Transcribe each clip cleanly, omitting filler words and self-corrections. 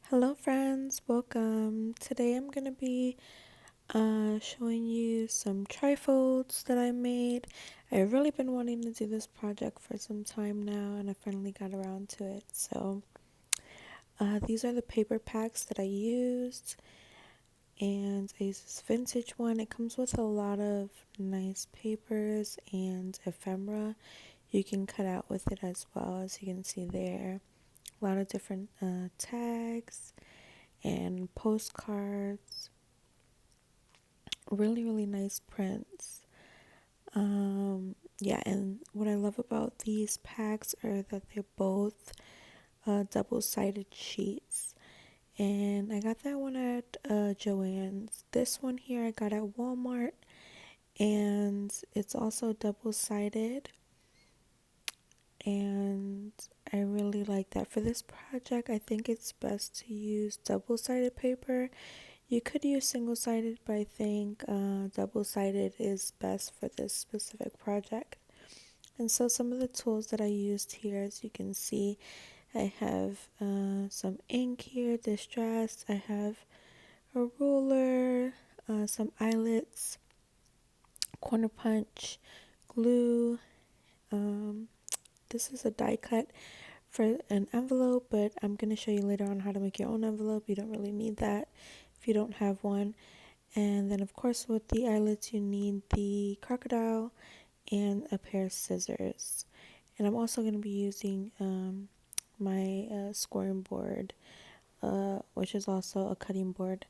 Hello friends, welcome. Today I'm going to be showing you some trifolds that I made. I've really been wanting to do this project for some time now and I finally got around to it. So these are the paper packs that I used, and I used this vintage one. It comes with a lot of nice papers and ephemera you can cut out with it, as well as you can see there. A lot of different tags and postcards, really nice prints. Yeah, and what I love about these packs are that they're both double-sided sheets, and I got that one at Joann's. This one here I got at Walmart, and it's also double-sided, and I really like that. For this project, I think it's best to use double-sided paper. You could use single-sided, but I think double-sided is best for this specific project. And so some of the tools that I used here, as you can see, I have some ink here, distress. I have a ruler, some eyelets, corner punch, glue. Um, this is a die cut for an envelope, but I'm going to show you later on how to make your own envelope. You don't really need that if you don't have one. And then of course with the eyelets you need the crocodile and a pair of scissors. And I'm also going to be using my scoring board, which is also a cutting board.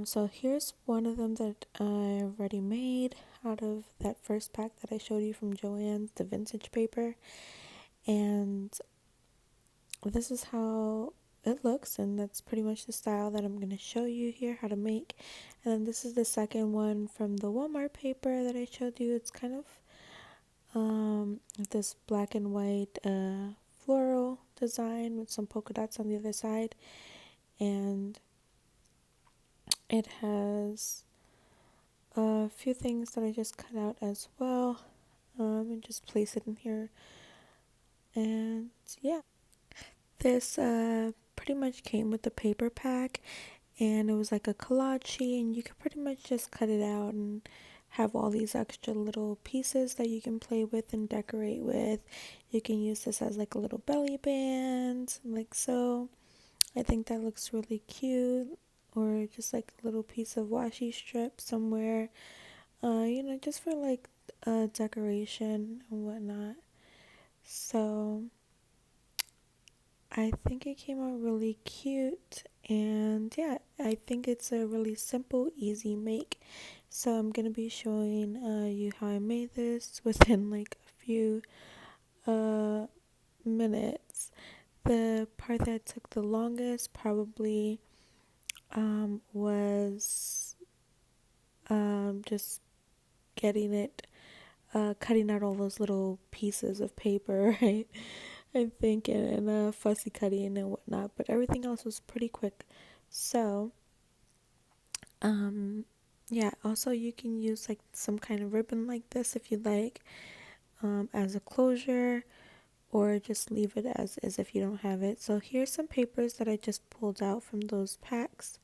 So here's one of them that I already made out of that first pack that I showed you from Joann's, the vintage paper. And this is how it looks, and that's pretty much the style that I'm going to show you here how to make. And then this is the second one from the Walmart paper that I showed you. It's kind of this black and white floral design with some polka dots on the other side, and it has a few things that I just cut out as well, and just place it in here. And yeah, this pretty much came with the paper pack, and it was like a collage sheet, and you could pretty much just cut it out and have all these extra little pieces that you can play with and decorate with. You can use this as like a little belly band, like so. I think that looks really cute, or just like a little piece of washi strip somewhere, just for like decoration and whatnot. So I think it came out really cute, and yeah, I think it's a really simple, easy make. So I'm gonna be showing you how I made this within like a few uh, minutes. The part that took the longest probably was just getting it, cutting out all those little pieces of paper, right? I think, and fussy cutting and whatnot, but everything else was pretty quick. So, um, yeah, also you can use like some kind of ribbon like this if you like, as a closure, or just leave it as is if you don't have it. So here's some papers that I just pulled out from those packs.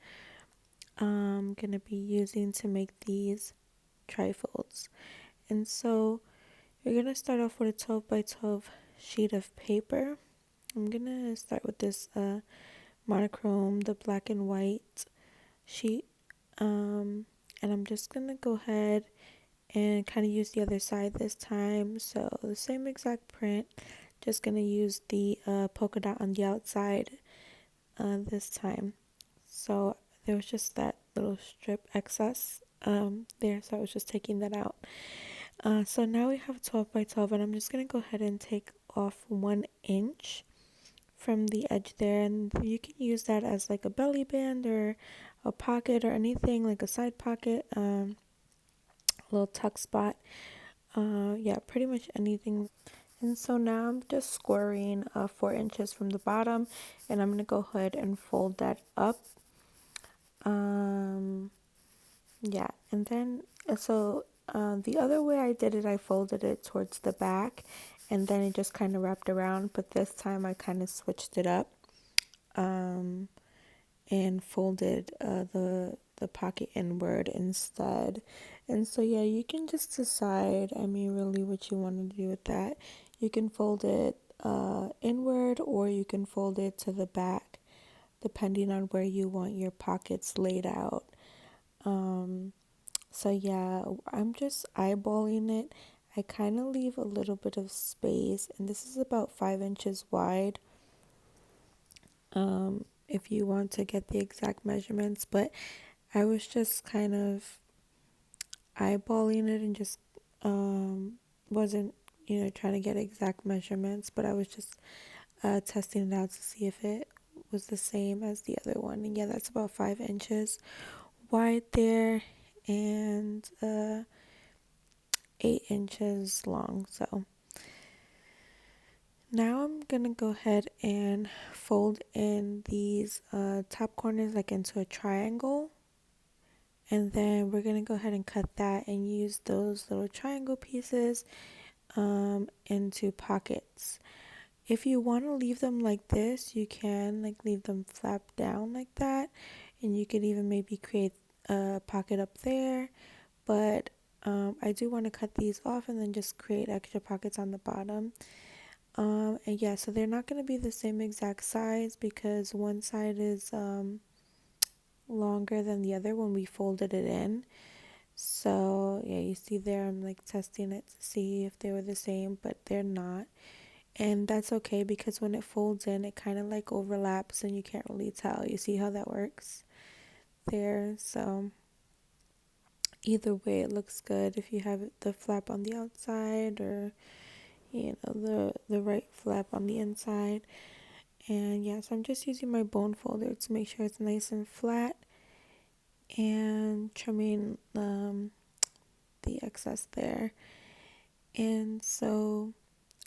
I'm gonna be using to make these trifolds. And so you're gonna start off with a 12 by 12 sheet of paper. I'm gonna start with this monochrome, the black and white sheet, and I'm just gonna go ahead and kind of use the other side this time. So the same exact print, just gonna use the polka dot on the outside this time. So there was just that little strip excess there, so I was just taking that out. So now we have 12 by 12, and I'm just gonna go ahead and take off 1 inch from the edge there, and you can use that as like a belly band or a pocket or anything, like a side pocket, a little tuck spot, yeah, pretty much anything. And so now I'm just squaring 4 inches from the bottom, and I'm gonna go ahead and fold that up. Yeah, and then the other way I did it, I folded it towards the back, and then it just kind of wrapped around, but this time I kind of switched it up. um, and folded the pocket inward instead. And so yeah, you can just decide, I mean, really what you want to do with that. You can fold it inward, or you can fold it to the back, depending on where you want your pockets laid out. Um, so yeah, I'm just eyeballing it. I kind of leave a little bit of space, and this is about 5 inches wide. If you want to get the exact measurements, but I was just kind of eyeballing it and just wasn't, trying to get exact measurements, but I was just testing it out to see if it was the same as the other one. And yeah, that's about 5 inches wide there, and 8 inches long. So now I'm gonna go ahead and fold in these top corners like into a triangle. And then we're gonna go ahead and cut that and use those little triangle pieces into pockets. If you want to leave them like this, you can like leave them flap down like that, and you could even maybe create a pocket up there. But I do want to cut these off and then just create extra pockets on the bottom. And yeah, so they're not going to be the same exact size because one side is longer than the other when we folded it in. So yeah, you see there, I'm like testing it to see if they were the same, but they're not. And that's okay because when it folds in, it kind of like overlaps and you can't really tell. You see how that works there? So either way, it looks good if you have the flap on the outside, or the right flap on the inside. And yeah, so I'm just using my bone folder to make sure it's nice and flat, and trimming the excess there. And so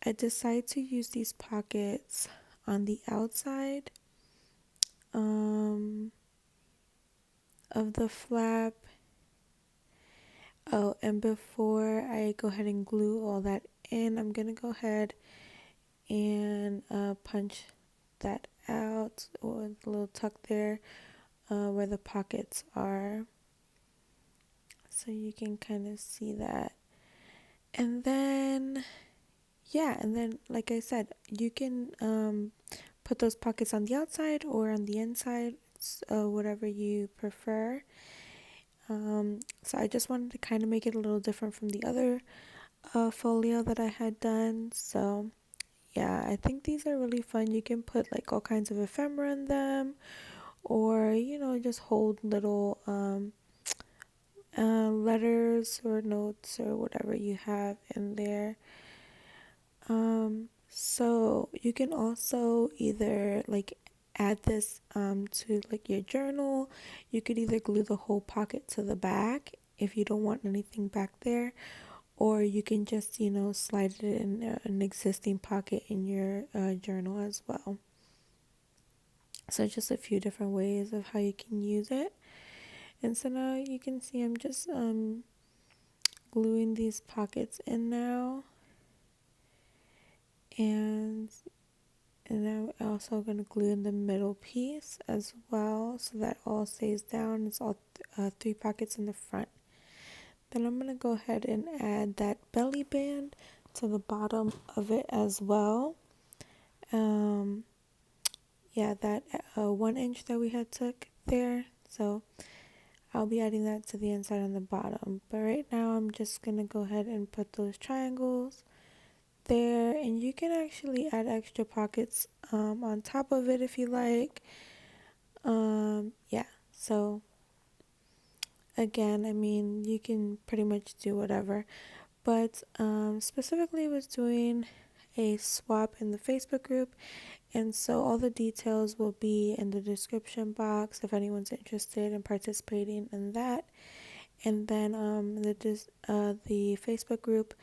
I decided to use these pockets on the outside of the flap. Oh, and before I go ahead and glue all that in, I'm gonna go ahead and punch that out, or a little tuck there where the pockets are, so you can kind of see that. And then yeah, and then like I said, you can put those pockets on the outside or on the inside, whatever you prefer. So I just wanted to kind of make it a little different from the other folio that I had done. So yeah, I think these are really fun. You can put like all kinds of ephemera in them, or just hold little letters or notes or whatever you have in there. So you can also either like add this to like your journal. You could either glue the whole pocket to the back if you don't want anything back there, or you can just slide it in an existing pocket in your journal as well. So just a few different ways of how you can use it. And so now you can see I'm just gluing these pockets in now, and I'm also going to glue in the middle piece as well, so that all stays down. It's all three pockets in the front. Then I'm going to go ahead and add that belly band to the bottom of it as well. Yeah, that 1 inch that we had took there. So I'll be adding that to the inside and the bottom. But right now I'm just going to go ahead and put those triangles there, and you can actually add extra pockets on top of it if you like. Yeah, so again, I mean, you can pretty much do whatever, but specifically I was doing a swap in the Facebook group, and so all the details will be in the description box if anyone's interested in participating in that. And then the Facebook group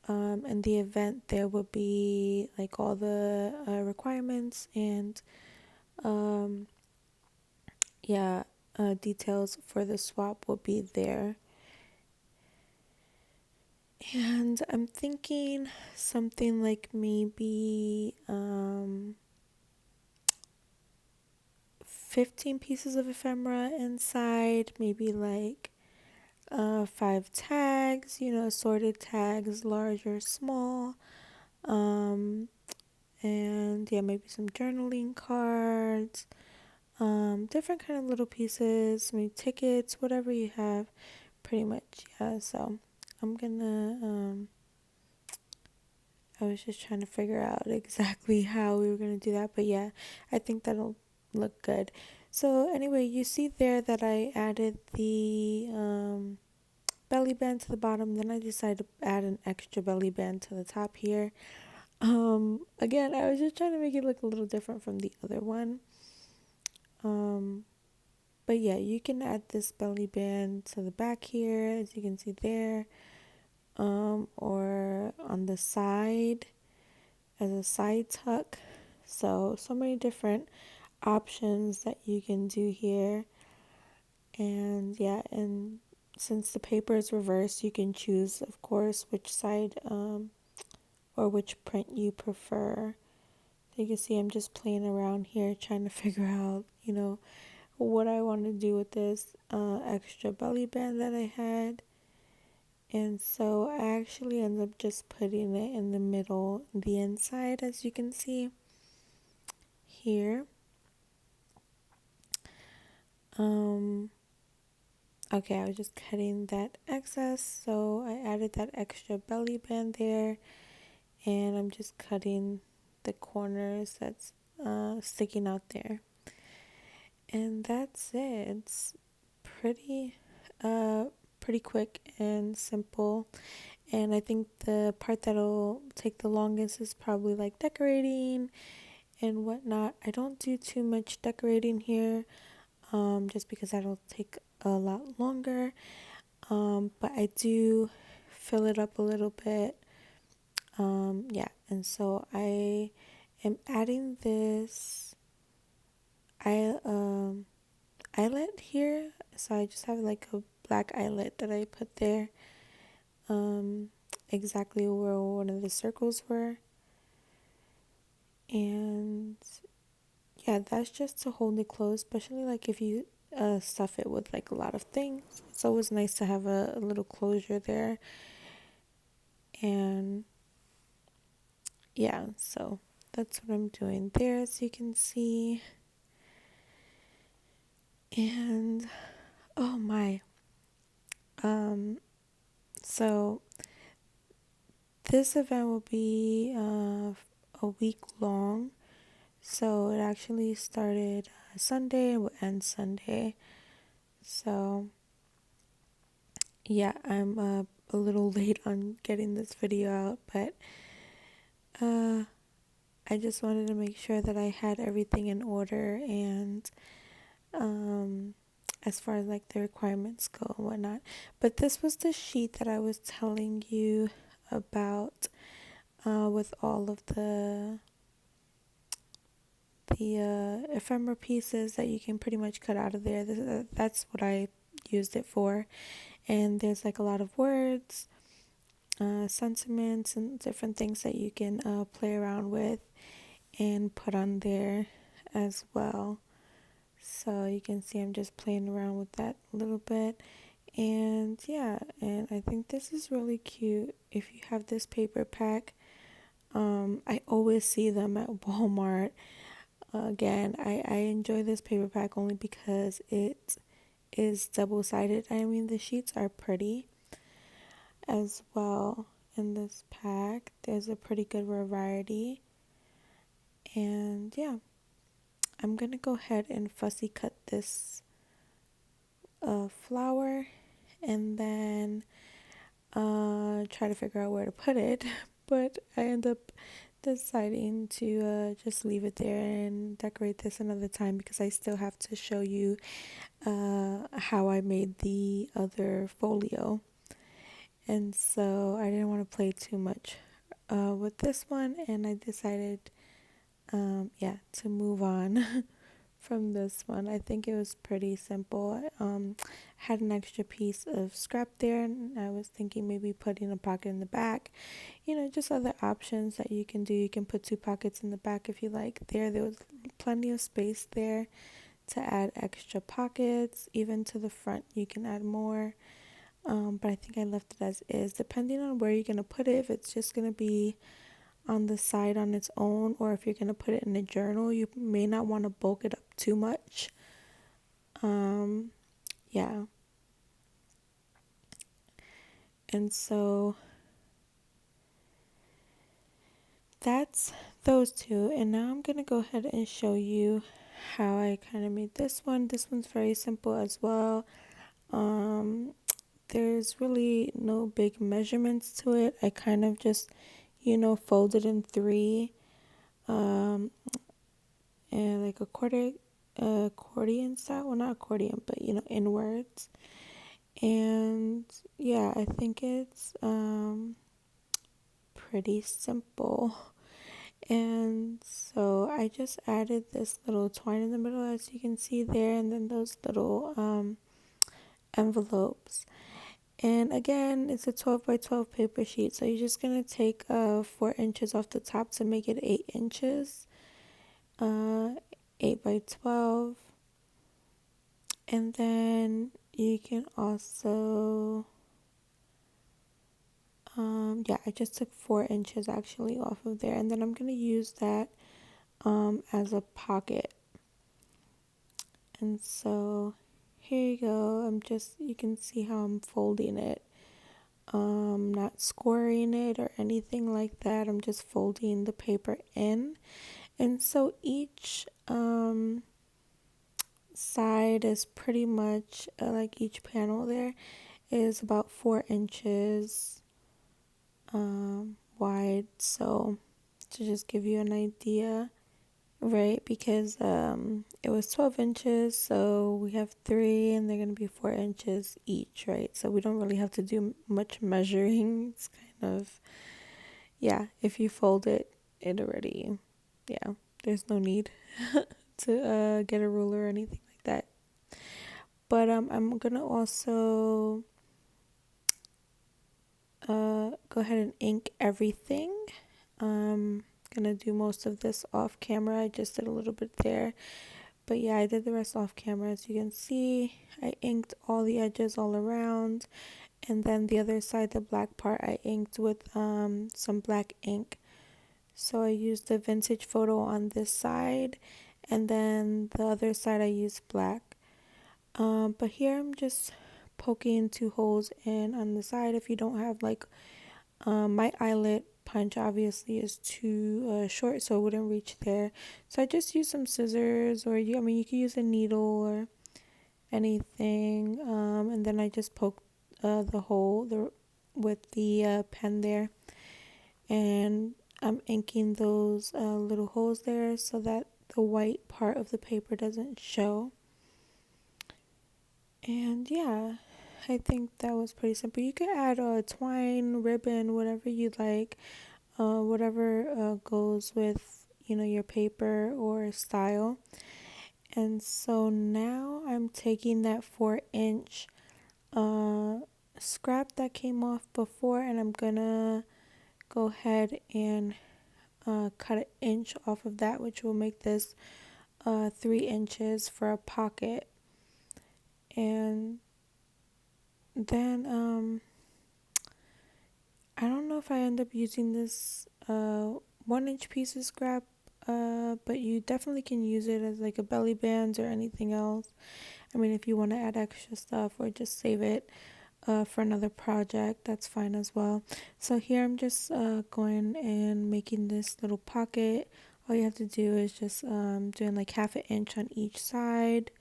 and the event, there will be like all the requirements and um, yeah, details for the swap will be there. And I'm thinking something like maybe 15 pieces of ephemera inside, maybe like 5 tags, assorted tags, large or small. Um, and yeah, maybe some journaling cards, different kind of little pieces, maybe tickets, whatever you have, pretty much. Yeah, so I'm gonna, I was just trying to figure out exactly how we were gonna do that, but yeah, I think that'll look good. So anyway, you see there that I added the belly band to the bottom, then I decided to add an extra belly band to the top here. Again, I was just trying to make it look a little different from the other one. But yeah, you can add this belly band to the back here, as you can see there, or on the side as a side tuck. So many different options that you can do here. And yeah, and since the paper is reversed, you can choose, of course, which side or which print you prefer. So you can see I'm just playing around here trying to figure out, what I want to do with this extra belly band that I had. And so I actually ended up just putting it in the middle, the inside, as you can see here. Okay, I was just cutting that excess, so I added that extra belly band there, and I'm just cutting the corners that's sticking out there. And that's it. It's pretty pretty quick and simple. And I think the part that'll take the longest is probably like decorating and whatnot. I don't do too much decorating here, just because that'll take a lot longer. But I do fill it up a little bit. Yeah, and so I am adding this eyelet here. So I just have like a black eyelet that I put there, exactly where one of the circles were. And yeah, that's just to hold it closed, especially like if you stuff it with like a lot of things. It's always nice to have a little closure there. And yeah, so that's what I'm doing there, as you can see. And oh my, so this event will be a week long. So it actually started Sunday and will end Sunday. So yeah, I'm a little late on getting this video out, but I just wanted to make sure that I had everything in order, and as far as like the requirements go and whatnot. But this was the sheet that I was telling you about, with all of the ephemera pieces that you can pretty much cut out of there. That's what I used it for. And there's like a lot of words, sentiments, and different things that you can play around with and put on there as well. So you can see I'm just playing around with that a little bit. And yeah, and I think this is really cute. If you have this paper pack, I always see them at Walmart. Again, I enjoy this paper pack only because it is double-sided. I mean, the sheets are pretty as well in this pack. There's a pretty good variety. And yeah, I'm gonna go ahead and fussy cut this flower, and then try to figure out where to put it. But I end up deciding to just leave it there and decorate this another time, because I still have to show you how I made the other folio. And so I didn't want to play too much with this one, and I decided to move on from this one. I think it was pretty simple. Had an extra piece of scrap there, and I was thinking maybe putting a pocket in the back. Just other options that you can do. You can put 2 pockets in the back if you like. There was plenty of space there to add extra pockets. Even to the front you can add more, but I think I left it as is, depending on where you're going to put it. If it's just going to be on the side on its own, or if you're going to put it in a journal, you may not want to bulk it up too much. Yeah. And so that's those two. And now I'm going to go ahead and show you how I kind of made this one. This one's very simple as well. There's really no big measurements to it. I kind of just, folded in three, and like accordion style. Well, not accordion, but inwards. And yeah, I think it's pretty simple. And so I just added this little twine in the middle, as you can see there, and then those little envelopes. And again, it's a 12 by 12 paper sheet, so you're just going to take 4 inches off the top to make it 8 inches, 8 by 12. And then you can also, I just took 4 inches actually off of there, and then I'm going to use that as a pocket. And so here you go. You can see how I'm folding it. Not scoring it or anything like that. I'm just folding the paper in. And so each side is pretty much like each panel there is about 4 inches wide. So to just give you an idea, right? Because it was 12 inches, so we have 3, and they're going to be 4 inches each, right? So we don't really have to do much measuring. It's kind of, yeah, if you fold it, there's no need to get a ruler or anything like that. But I'm going to also go ahead and ink everything. Gonna do most of this off camera. I just did a little bit there, but yeah, I did the rest off camera. As you can see, I inked all the edges all around, and then the other side, the black part, I inked with some black ink. So I used the vintage photo on this side, and then the other side I used black. But here I'm just poking 2 holes in on the side. If you don't have like my eyelet punch obviously is too short, so it wouldn't reach there. So I just use some scissors, or you can use a needle or anything. And then I just poke the hole with the pen there, and I'm inking those little holes there so that the white part of the paper doesn't show. And yeah, I think that was pretty simple. You could add twine, ribbon, whatever you like, whatever goes with your paper or style. And so now I'm taking that 4-inch scrap that came off before, and I'm gonna go ahead and cut an inch off of that, which will make this 3 inches for a pocket. And then I don't know if I end up using this 1-inch piece of scrap, but you definitely can use it as like a belly band or anything else. If you want to add extra stuff or just save it for another project, that's fine as well. So here I'm just going and making this little pocket. All you have to do is just doing like 1/2 inch on each side,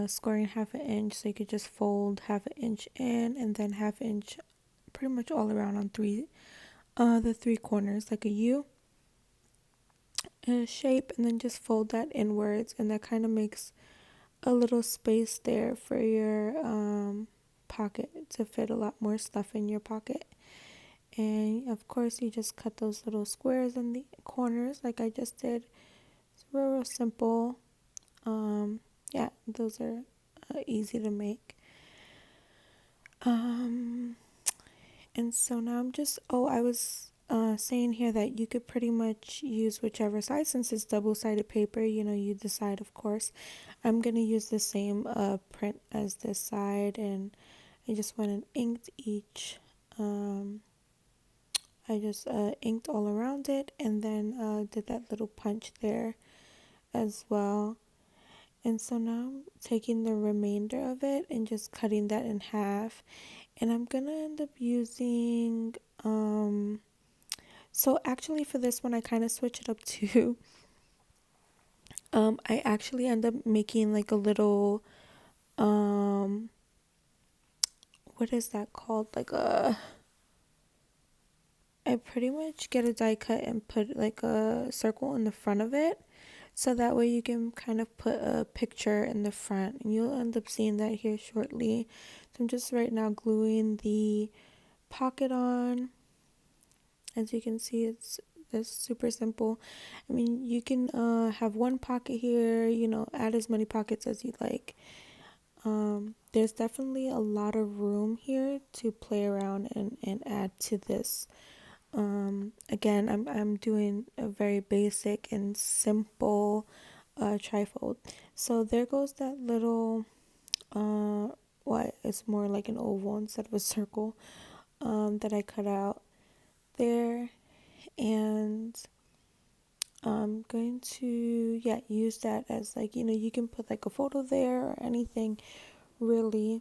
scoring 1/2 inch, so you could just fold 1/2 inch in, and then 1/2 inch pretty much all around on the 3 corners, like a U shape, and then just fold that inwards, and that kind of makes a little space there for your pocket to fit a lot more stuff in your pocket. And of course you just cut those little squares in the corners like I just did. It's real simple. Yeah, those are easy to make. And so now I'm just, I was saying here that you could pretty much use whichever side since it's double-sided paper. You decide, of course. I'm gonna use the same print as this side, and I just went and inked each. I just inked all around it, and then did that little punch there as well. And so now I'm taking the remainder of it and just cutting that in half. And I'm gonna end up using, so actually for this one, I kind of switch it up too. I actually end up making like a little, um, what is that called? I pretty much get a die cut and put like a circle in the front of it. So that way you can kind of put a picture in the front, and you'll end up seeing that here shortly. So I'm just right now gluing the pocket on. As you can see, it's this super simple. I mean, you can have one pocket here, add as many pockets as you like. There's definitely a lot of room here to play around and add to this. Again, I'm doing a very basic and simple trifold. So there goes that little it's more like an oval instead of a circle that I cut out there, and I'm going to use that as like, you can put like a photo there or anything really.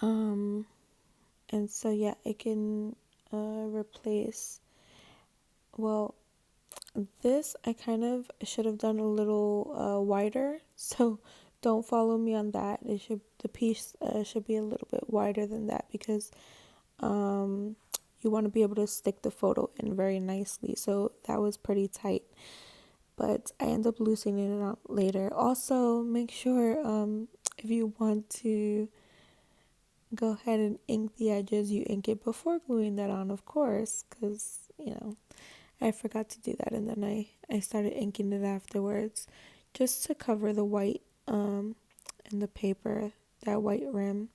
And so it can replace, well, this I kind of should have done a little wider, so don't follow me on that. The piece should be a little bit wider than that, because you want to be able to stick the photo in very nicely. So that was pretty tight, but I end up loosening it out later. Also, make sure if you want to go ahead and ink the edges, you ink it before gluing that on, of course, because I forgot to do that, and then I started inking it afterwards, just to cover the white in the paper, that white rim.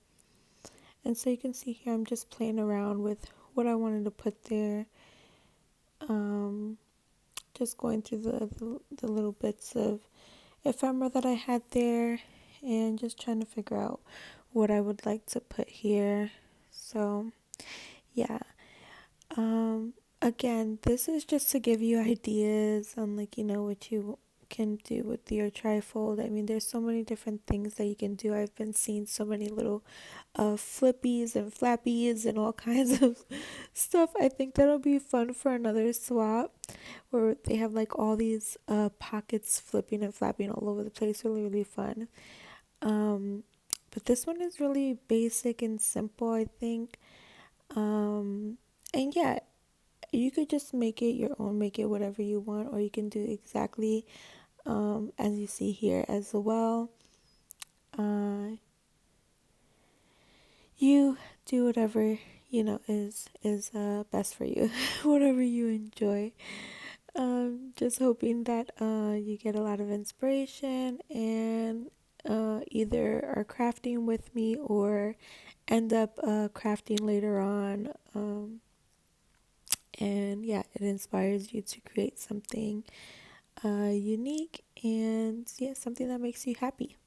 And so you can see here I'm just playing around with what I wanted to put there, just going through the little bits of ephemera that I had there, and just trying to figure out what I would like to put here. So yeah, again, this is just to give you ideas on what you can do with your trifold. I mean, there's so many different things that you can do. I've been seeing so many little flippies and flappies and all kinds of stuff. I think that'll be fun for another swap, where they have like all these pockets flipping and flapping all over the place. Really, really fun. But this one is really basic and simple, I think. And you could just make it your own, make it whatever you want, or you can do exactly as you see here as well. You do whatever is best for you, whatever you enjoy. Just hoping that you get a lot of inspiration, and either are crafting with me or end up crafting later on. And it inspires you to create something unique, and something that makes you happy.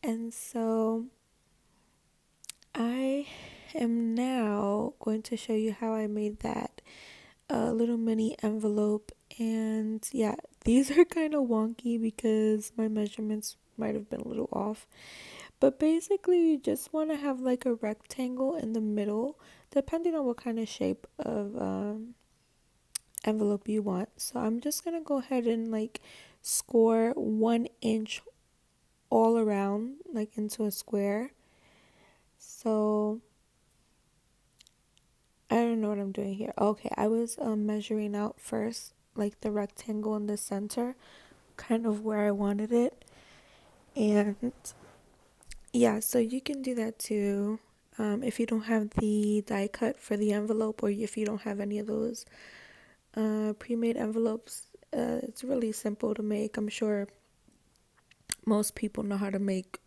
And so I am now going to show you how I made that little mini envelope. And these are kind of wonky because my measurements might have been a little off. But basically, you just want to have like a rectangle in the middle, depending on what kind of shape of envelope you want. So I'm just going to go ahead and like score 1 inch all around, like into a square. So I don't know what I'm doing here. Okay, I was measuring out first, like the rectangle in the center, kind of where I wanted it. And so you can do that too. If you don't have the die cut for the envelope, or if you don't have any of those pre-made envelopes, it's really simple to make. I'm sure most people know how to make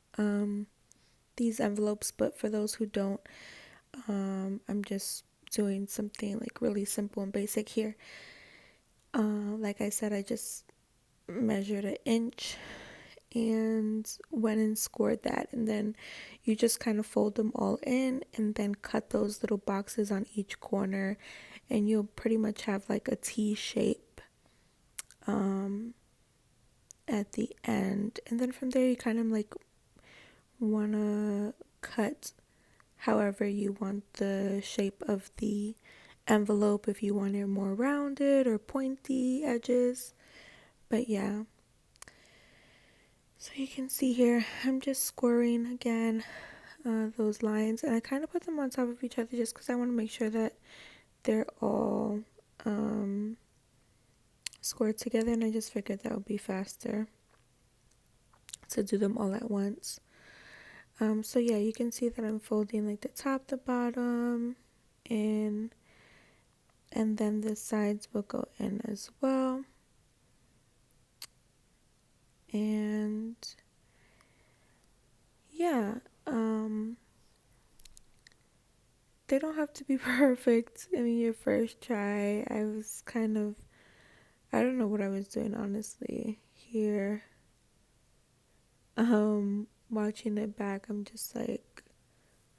these envelopes, but for those who don't, I'm just doing something like really simple and basic here. Like I said, I just measured an inch and went and scored that, and then you just kind of fold them all in and then cut those little boxes on each corner, and you'll pretty much have like a T shape at the end. And then from there you kind of like want to cut however you want the shape of the envelope, if you want it more rounded or pointy edges. But yeah, so you can see here I'm just scoring again those lines, and I kind of put them on top of each other just because I want to make sure that they're all scored together, and I just figured that would be faster to do them all at once. So yeah, you can see that I'm folding like the top, the bottom, and then the sides will go in as well. And yeah, they don't have to be perfect. I mean, your first try, I was kind of, I don't know what I was doing honestly here. Watching it back, I'm just like,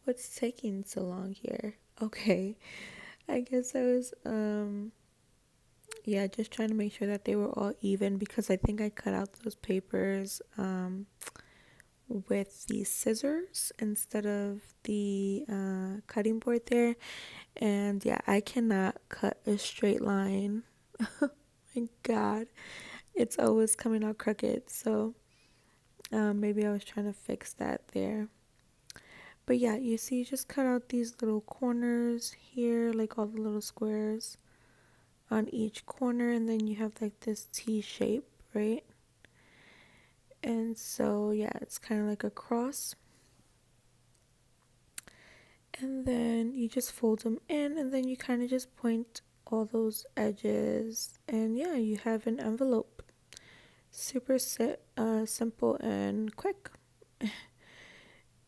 what's taking so long here? Okay. I guess I was yeah, just trying to make sure that they were all even, because I think I cut out those papers with the scissors instead of the cutting board there. And yeah, I cannot cut a straight line. My God, it's always coming out crooked. So maybe I was trying to fix that there. But yeah, you see, you just cut out these little corners here, like all the little squares on each corner, and then you have like this T shape, right? And so yeah, it's kind of like a cross. And then you just fold them in, and then you kind of just point all those edges, and yeah, you have an envelope. Super simple and quick.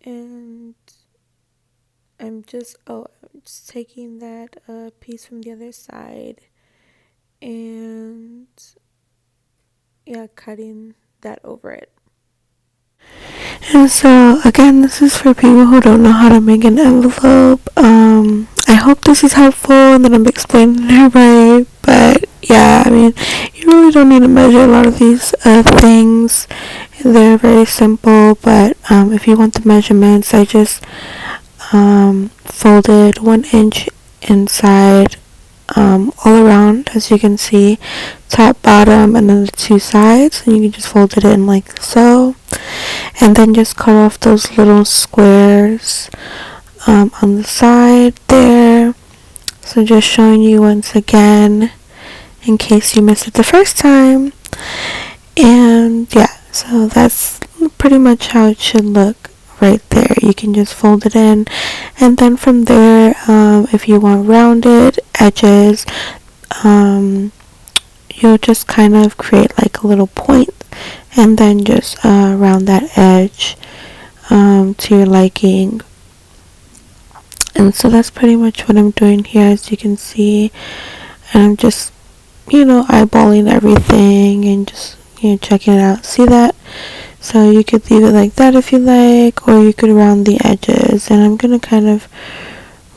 And I'm just taking that piece from the other side, and yeah, cutting that over it. And so again, this is for people who don't know how to make an envelope. I hope this is helpful and that I'm explaining it right. But yeah, I mean, you really don't need to measure a lot of these things. They're very simple. But if you want the measurements, I just folded 1 inch inside, all around, as you can see, top, bottom, and then the two sides, and you can just fold it in like so, and then just cut off those little squares on the side there. So just showing you once again in case you missed it the first time. And yeah, so that's pretty much how it should look right there. You can just fold it in, and then from there, if you want rounded edges, you'll just kind of create like a little point, and then just round that edge to your liking. And so that's pretty much what I'm doing here, as you can see. And I'm just, eyeballing everything and just, checking it out. See that? So you could leave it like that if you like, or you could round the edges. And I'm going to kind of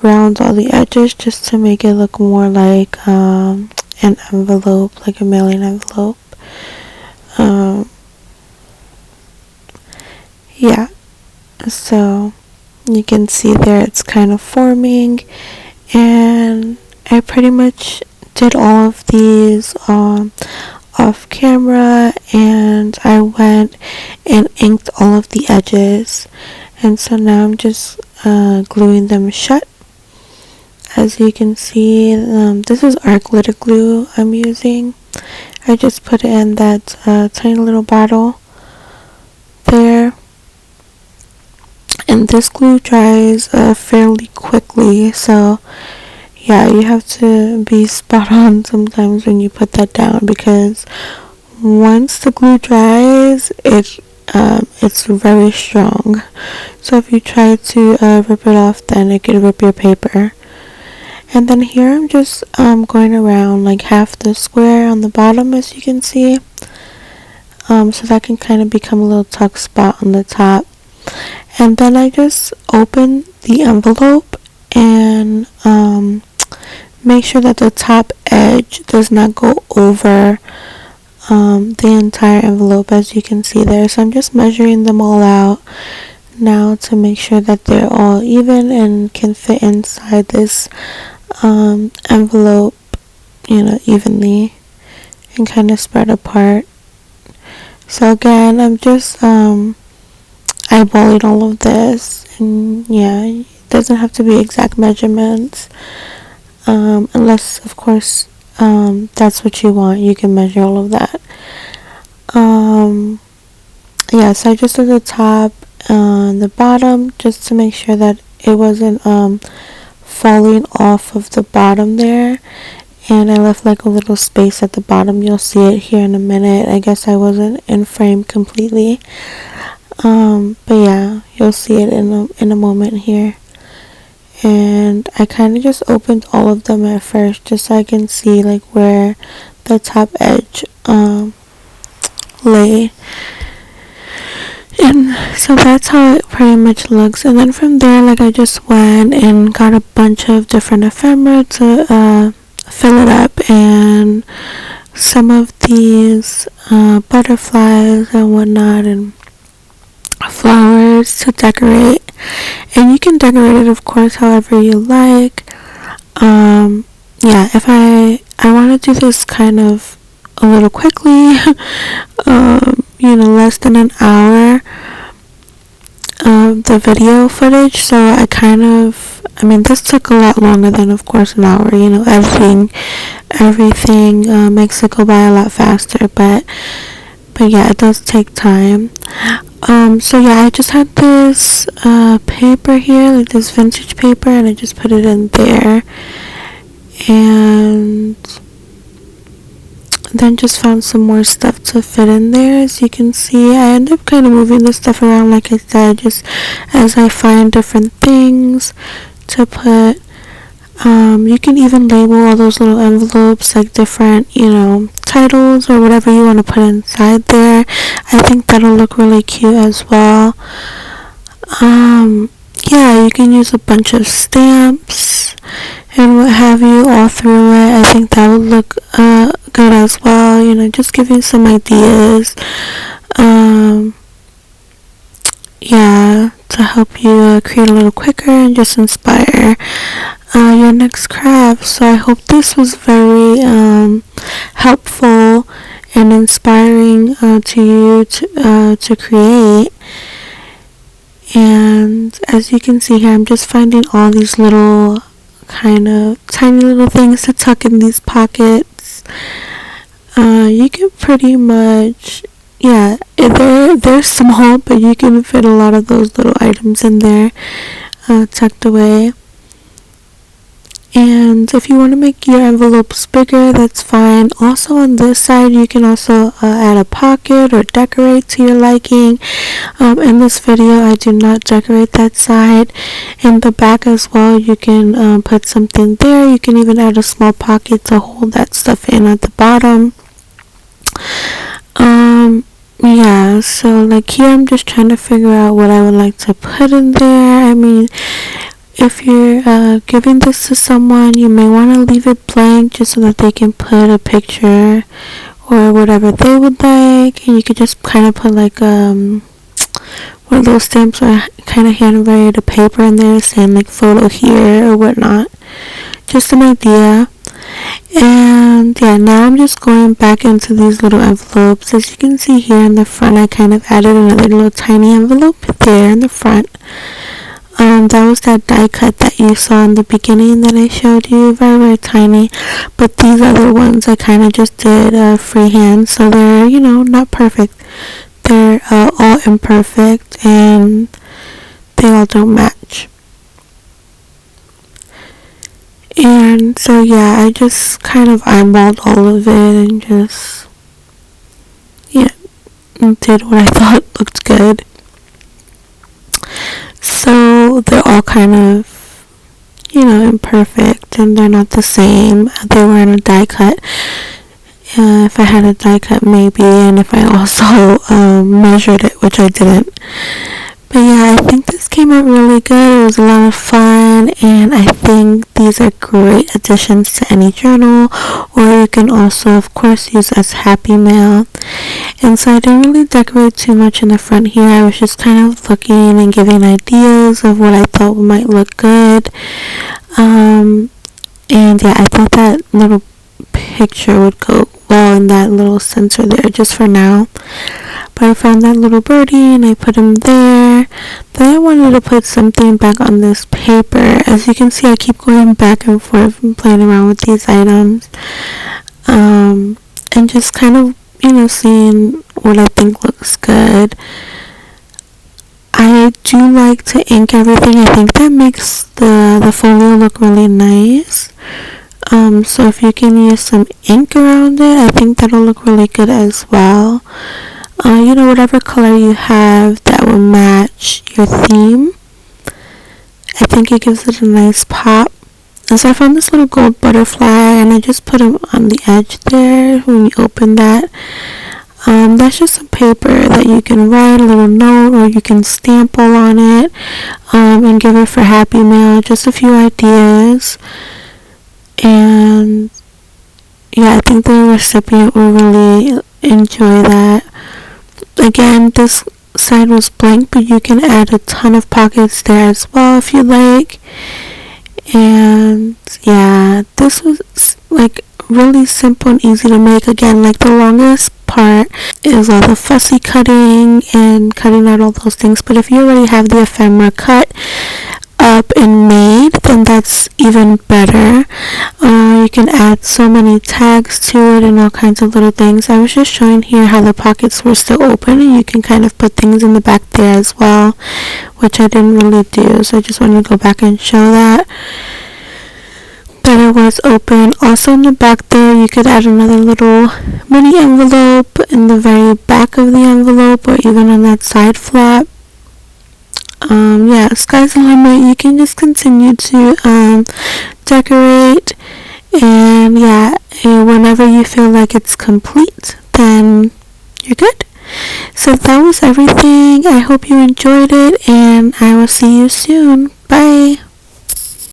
round all the edges just to make it look more like an envelope, like a mailing envelope. Yeah, so you can see there it's kind of forming, and I pretty much did all of these off camera, and I went and inked all of the edges, and so now I'm just gluing them shut. As you can see, this is art glitter glue I'm using. I just put it in that tiny little bottle there, and this glue dries fairly quickly, so yeah, you have to be spot on sometimes when you put that down, because once the glue dries, it's very strong. So if you try to rip it off, then it could rip your paper. And then here I'm just going around like half the square on the bottom, as you can see, so that can kind of become a little tuck spot on the top. And then I just open the envelope and make sure that the top edge does not go over the entire envelope, as you can see there. So I'm just measuring them all out now to make sure that they're all even and can fit inside this envelope, evenly and kind of spread apart. So again, I'm just eyeballing all of this, and yeah, it doesn't have to be exact measurements, unless of course that's what you want. You can measure all of that. Yeah, so I just did the top and the bottom just to make sure that it wasn't falling off of the bottom there, and I left like a little space at the bottom. You'll see it here in a minute. I guess I wasn't in frame completely, but yeah, you'll see it in a moment here. And I kind of just opened all of them at first just so I can see like where the top edge lay. And so that's how it pretty much looks. And then from there, like, I just went and got a bunch of different ephemera to fill it up, and some of these butterflies and whatnot, and flowers to decorate. And you can decorate it, of course, however you like. Yeah, if I want to do this kind of a little quickly, less than an hour of the video footage, so this took a lot longer than, of course, an hour. Everything makes it go by a lot faster, but yeah, it does take time. So yeah, I just had this paper here, like this vintage paper, and I just put it in there, and then just found some more stuff to fit in there. As you can see, I end up kind of moving this stuff around, like I said, just as I find different things to put. You can even label all those little envelopes like different, titles or whatever you want to put inside there. I think that'll look really cute as well. Yeah, you can use a bunch of stamps and what have you all through it. I think that would look good as well. Just giving some ideas. Yeah, to help you create a little quicker and just inspire your next craft. So I hope this was very helpful and inspiring to you to create. And as you can see here, I'm just finding all these little kind of tiny little things to tuck in these pockets. You can pretty much, yeah, they're small, but you can fit a lot of those little items in there, tucked away. And if you want to make your envelopes bigger, that's fine. Also on this side, you can also add a pocket or decorate to your liking. In this video, I do not decorate that side. In the back as well, you can put something there. You can even add a small pocket to hold that stuff in at the bottom. Yeah, so like here, I'm just trying to figure out what I would like to put in there. If you're giving this to someone, you may want to leave it blank just so that they can put a picture or whatever they would like, and you could just kind of put like one of those stamps or kind of handwrite paper in there saying like photo here or whatnot. Just an idea. And yeah, now I'm just going back into these little envelopes. As you can see here in the front, I kind of added another little tiny envelope there in the front. That was that die cut that you saw in the beginning that I showed you, very, very tiny. But these other ones I kind of just did freehand, so they're, not perfect. They're all imperfect, and they all don't match. And so yeah, I just kind of eyeballed all of it and just, did what I thought looked good. So they're all kind of, imperfect comparison. They're not the same. They were in a die cut. If I had a die cut, maybe, and if I also measured it, which I didn't. But yeah, I think this came out really good. It was a lot of fun, and I think these are great additions to any journal, or you can also, of course, use as happy mail. And so I didn't really decorate too much in the front here. I was just kind of looking and giving ideas of what I thought might look good. And yeah, I thought that little picture would go well in that little sensor there just for now. But I found that little birdie and I put him there. Then I wanted to put something back on this paper. As you can see, I keep going back and forth and playing around with these items. And just kind of, seeing what I think looks good. I do like to ink everything. I think that makes the folio look really nice. So if you can use some ink around it, I think that'll look really good as well. Whatever color you have that will match your theme. I think it gives it a nice pop. And so I found this little gold butterfly and I just put him on the edge there when you open that. That's just some paper that you can write a little note or you can stamp all on it and give it for happy mail. Just a few ideas. And yeah, I think the recipient will really enjoy that. Again, this side was blank, but you can add a ton of pockets there as well if you like. And yeah, this was like really simple and easy to make. Again, like the longest part is all the fussy cutting and cutting out all those things. But if you already have the ephemera cut up and made, then that's even better. You can add so many tags to it and all kinds of little things. I was just showing here how the pockets were still open and you can kind of put things in the back there as well, which I didn't really do, so I just wanted to go back and show that it was open. Also in the back there you could add another little mini envelope in the very back of the envelope or even on that side flap. Yeah, sky's the limit. You can just continue to decorate, and yeah, whenever you feel like it's complete, then you're good. So that was everything. I hope you enjoyed it, and I will see you soon. Bye.